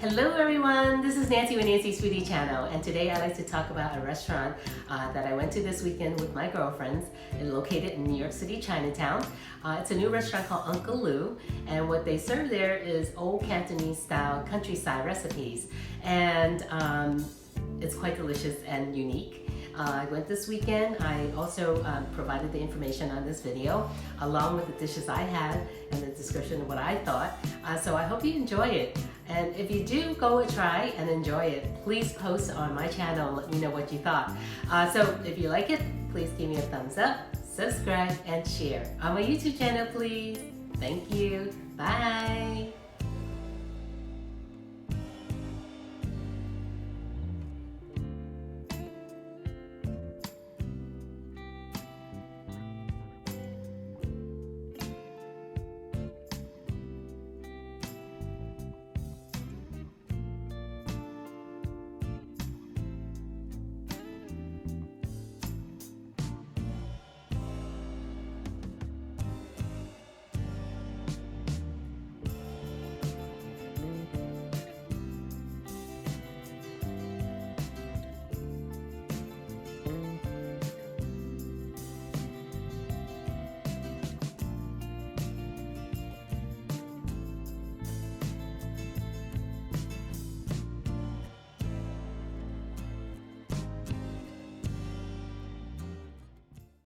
Hello everyone, this is Nancy with Nancy's Foodie channel, and today I'd like to talk about a restaurant that I went to this weekend with my girlfriends. It's located in New York City, Chinatown. It's a new restaurant called Uncle Lou, and what they serve there is old Cantonese style countryside recipes, and it's quite delicious and unique. I went this weekend. I also provided the information on this video along with the dishes I had and the description of what I thought. So I hope you enjoy it. And if you do go and try and enjoy it, please post on my channel and let me know what you thought. So if you like it, please give me a thumbs up, subscribe, and share on my YouTube channel, please. Thank you. Bye.